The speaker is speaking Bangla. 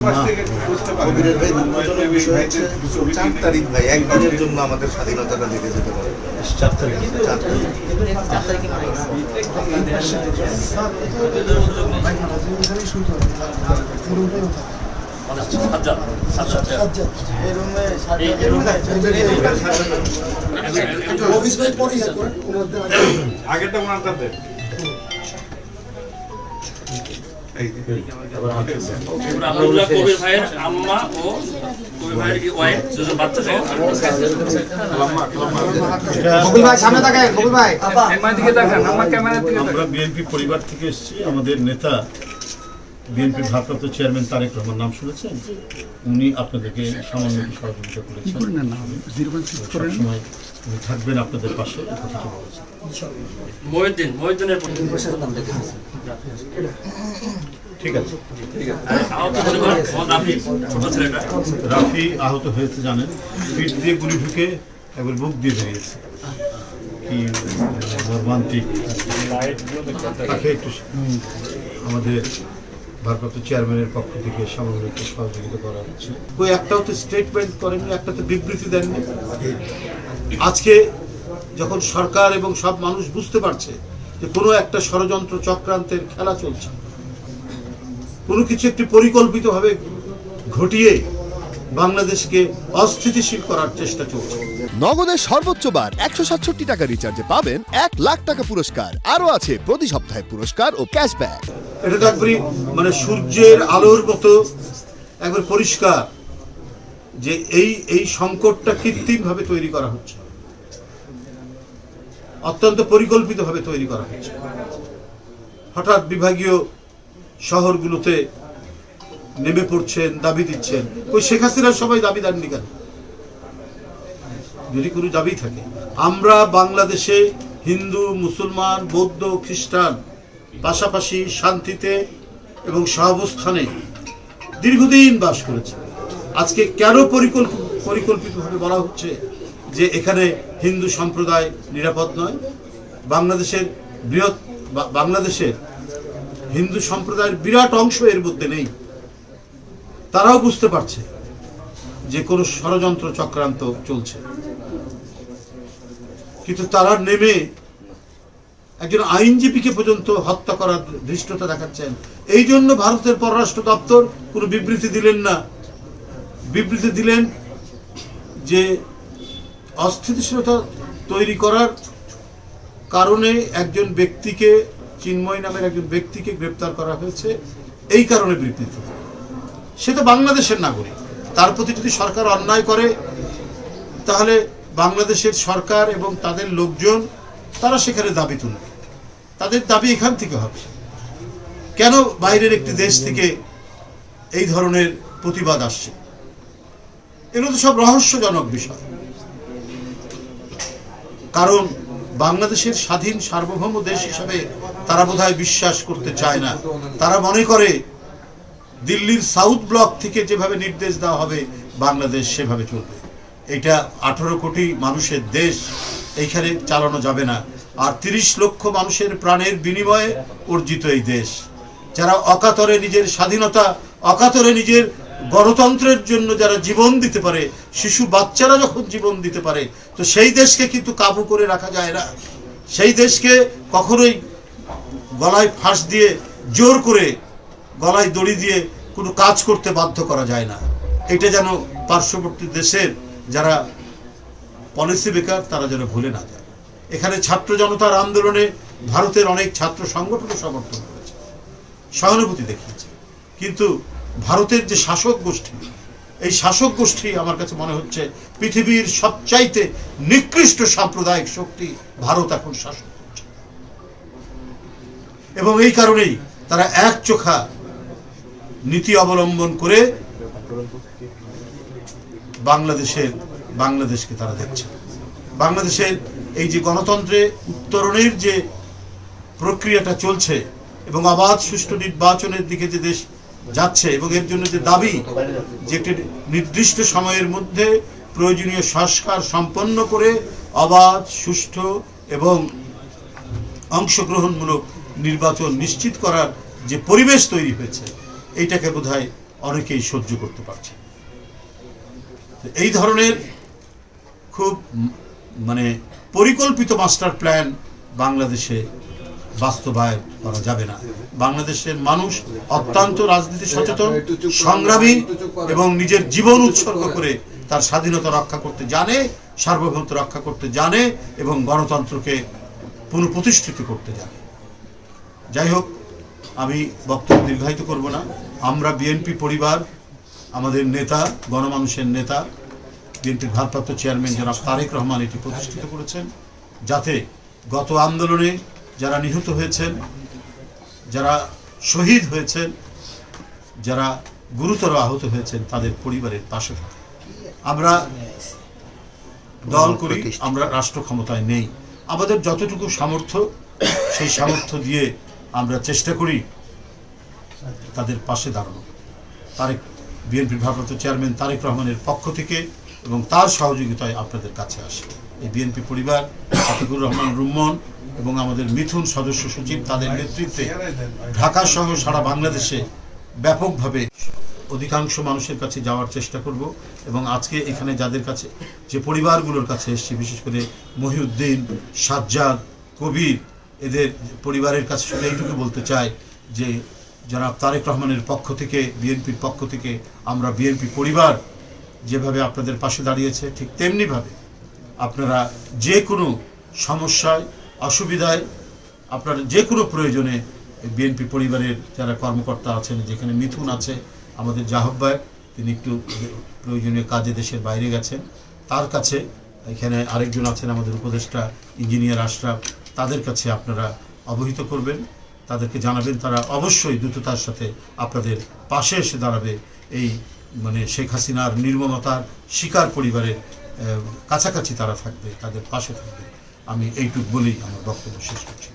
কবিরের ভাই দুঃখজনক বিষয় হচ্ছে 4 তারিখ ভাই একদিনের জন্য আমাদের স্বাধীনতাটা দিতে যেতে পারে 4 তারিখ আগেরটা ওনারটা দেন কবির ভাইয়ের আম্মা ও কবির ভাইয়ের ওয়াইফ দুজন বাচ্চা থাকে। বকুল ভাই সামনে তাকান, বকুল ভাই আমার দিকে তাকান, আমার ক্যামেরার দিকে তাকান। আমরা বিএনপি পরিবার থেকে এসেছি। আমাদের নেতা বিএনপির ভারপ্রাপ্ত চেয়ারম্যান তারেক রহমান নাম শুনেছেন? উনি আপনাদেরকে সামান্য সহযোগিতা করেছেন। সবসময় উনি থাকবেন আপনাদের পাশে, এই কথাটা বলেছেন। মহিউদ্দিনের ঠিক আছে। আহত পরিবার রাফি, ছোট ছেলেটা রাফি আহত হয়েছে জানেন, পিঠ দিয়ে গুলি ঢুকে একবার বুক দিয়ে বেরিয়েছে। কি মর্মান্তিক। তাকে একটু আমাদের ভারপ্রাপ্ত চেয়ারম্যানের পক্ষ থেকে সামান্য একটু সহযোগিতা করা হচ্ছে। ওই একটাও তো স্টেটমেন্ট করেননি, একটা তো বিবৃতি দেননি। আজকে যখন সরকার এবং সব মানুষ বুঝতে পারছে যে কোনো একটা ষড়যন্ত্র চক্রান্তের খেলা চলছে, কোনো কিছু একটি পরিকল্পিতভাবে ঘটিয়ে বাংলাদেশকে অস্থিতিশীল করার চেষ্টা চলছে। নগদের সর্বোচ্চ বার 167 টাকা রিচার্জে পাবেন 1 লাখ টাকা পুরস্কার। আরও আছে প্রতি সপ্তাহে পুরস্কার ও ক্যাশব্যাক। এটা তো একবারই মানে সূর্যের আলোর মতো একবার পরিষ্কার যে এই সংকটটা কৃত্রিমভাবে তৈরি করা হচ্ছে, অত্যন্ত পরিকল্পিতভাবে তৈরি করা হচ্ছে। হঠাৎ বিভাগীয় শহরগুলোতে নেমে পড়ছেন, দাবি দিচ্ছেন। ওই শেখ হাসিনার সবাই দাবি দেননি কেন? যদি কোনো দাবি থাকে, আমরা বাংলাদেশে হিন্দু, মুসলমান, বৌদ্ধ, খ্রিস্টান পাশাপাশি শান্তিতে এবং সহাবস্থানে দীর্ঘদিন বাস করেছে। আজকে কেন পরিকল্পিতভাবে বলা হচ্ছে যে এখানে হিন্দু সম্প্রদায় নিরাপদ নয়? বাংলাদেশের হিন্দু সম্প্রদায়ের বিরাট অংশ এর মধ্যে নেই। তারাও বুঝতে পারছে যে কোনো ষড়যন্ত্র চক্রান্ত চলছে, কিন্তু তারা নেমে একজন আইনজীবীকে পর্যন্ত হত্যা করার ধৃষ্টতা দেখাচ্ছেন। এই জন্য ভারতের পররাষ্ট্র দপ্তর কোনো বিবৃতি দিলেন না। বিবৃতি দিলেন যে অস্থিতিশীলতা তৈরি করার কারণে একজন ব্যক্তিকে, চিন্ময় নামের একজন ব্যক্তিকে গ্রেপ্তার করা হয়েছে, এই কারণে বিবৃতি। সে তো বাংলাদেশের নাগরিক, তার প্রতি যদি সরকার অন্যায় করে তাহলে বাংলাদেশের সরকার এবং তাদের লোকজন তারা সেখানে দাবি তুলবে, তাদের দাবি এখান থেকে হবে। কেন বাইরের একটি দেশ থেকে এই ধরনের প্রতিবাদ আসছে? এগুলো তো সব রহস্যজনক বিষয়। কারণ বাংলাদেশের স্বাধীন সার্বভৌম দেশ হিসাবে তারা বোধহয় বিশ্বাস করতে চায় না। তারা মনে করে দিল্লির সাউথ ব্লক থেকে যেভাবে নির্দেশ দেওয়া হবে বাংলাদেশ সেভাবে চলবে। এটা 18 কোটি মানুষের দেশ, এইখানে চালানো যাবে না। আর 30 লক্ষ মানুষের প্রাণের বিনিময়ে অর্জিত এই দেশ, যারা অকাতরে নিজের স্বাধীনতা, অকাতরে নিজের গণতন্ত্রের জন্য যারা জীবন দিতে পারে, শিশু বাচ্চারা যখন জীবন দিতে পারে, তো সেই দেশকে কিন্তু কাবু করে রাখা যায় না। সেই দেশকে কখনোই গলায় ফাঁস দিয়ে, জোর করে গলায় দড়ি দিয়ে কোনো কাজ করতে বাধ্য করা যায় না। এটা যেন পার্শ্ববর্তী দেশের যারা পলিসি মেকার তারা যেন ভুলে না যায়। এখানে ছাত্র জনতার আন্দোলনে ভারতের অনেক ছাত্র সংগঠনও সমর্থন করেছে, সহানুভূতি দেখিয়েছে। কিন্তু ভারতের যে শাসক গোষ্ঠী, এই শাসক গোষ্ঠী আমার কাছে মনে হচ্ছে পৃথিবীর সবচাইতে নিকৃষ্ট সাম্প্রদায়িক শক্তি ভারত এখন শাসন করছে। এবং এই কারণেই তারা একচোখা নীতি অবলম্বন করে বাংলাদেশকে তারা দেখছে। বাংলাদেশের এই যে গণতন্ত্রে উত্তরণের যে প্রক্রিয়াটা চলছে এবং অবাধ সুষ্ঠু নির্বাচনের দিকে যে দেশ যাচ্ছে, এবং এর জন্য যে দাবি যে একটি নির্দিষ্ট সময়ের মধ্যে প্রয়োজনীয় সংস্কার সম্পন্ন করে অবাধ, সুষ্ঠু এবং অংশগ্রহণমূলক নির্বাচন নিশ্চিত করার যে পরিবেশ তৈরি হয়েছে, এইটাকে বোধহয় অনেকেই সহ্য করতে পারছে। এই ধরনের খুব মানে পরিকল্পিত মাস্টার প্ল্যান বাংলাদেশে বাস্তবায়ন করা যাবে না। বাংলাদেশের মানুষ অত্যন্ত রাজনীতি সচেতন, সংগ্রামী এবং নিজের জীবন উৎসর্গ করে তার স্বাধীনতা রক্ষা করতে জানে, সার্বভৌমত্ব রক্ষা করতে জানে এবং গণতন্ত্রকে পুনঃপ্রতিষ্ঠিত করতে জানে। যাই হোক, আমি বক্তব্য দীর্ঘায়িত করব না। আমরা বিএনপি পরিবার, আমাদের নেতা, গণমানুষের নেতা, বিএনপির ভারপ্রাপ্ত চেয়ারম্যান জনাব তারেক রহমান এটি প্রতিষ্ঠিত করেছেন, যাতে গত আন্দোলনে যারা নিহত হয়েছেন, যারা শহীদ হয়েছেন, যারা গুরুতর আহত হয়েছেন, তাদের পরিবারের পাশে থাকে। আমরা দল করি, আমরা রাষ্ট্র ক্ষমতায় নেই। আমাদের যতটুকু সামর্থ্য, সেই সামর্থ্য দিয়ে আমরা চেষ্টা করি তাদের পাশে দাঁড়ানো। বিএনপির ভারপ্রাপ্ত চেয়ারম্যান তারেক রহমানের পক্ষ থেকে এবং তার সহযোগিতায় আপনাদের কাছে আসে এই বিএনপি পরিবার, শফিকুর রহমান রুম্মন এবং আমাদের মিথুন সদস্য সচিব, তাদের নেতৃত্বে ঢাকা সহ সারা বাংলাদেশে ব্যাপকভাবে অধিকাংশ মানুষের কাছে যাওয়ার চেষ্টা করব। এবং আজকে এখানে যাদের কাছে, যে পরিবারগুলোর কাছে এসেছি, বিশেষ করে মহিউদ্দিন, সাজ্জাদ, কবির, এদের পরিবারের কাছে শুধু এইটুকু বলতে চাই যে জনাব তারেক রহমানের পক্ষ থেকে, বিএনপির পক্ষ থেকে আমরা বিএনপি পরিবার যেভাবে আপনাদের পাশে দাঁড়িয়েছে, ঠিক তেমনিভাবে আপনারা যে কোনো সমস্যায়, অসুবিধায়, আপনার যে কোনো প্রয়োজনে বিএনপি পরিবারের যারা কর্মকর্তা আছেন, যেখানে মিথুন আছে আমাদের আহ্বায়ক, তিনি একটু প্রয়োজনীয় কাজে দেশের বাইরে গেছেন, তার কাছে, এখানে আরেকজন আছেন আমাদের উপদেষ্টা ইঞ্জিনিয়ার আশরাফ, তাদের কাছে আপনারা অবহিত করবেন, তাদেরকে জানাবেন, তারা অবশ্যই দ্রুততার সাথে আপনাদের পাশে এসে দাঁড়াবে। এই মানে শেখ হাসিনার নির্মমতার শিকার পরিবারের কাছাকাছি তারা থাকবে, তাদের পাশে থাকবে। আমি এইটুকু বলেই আমার বক্তব্য শেষ করছি।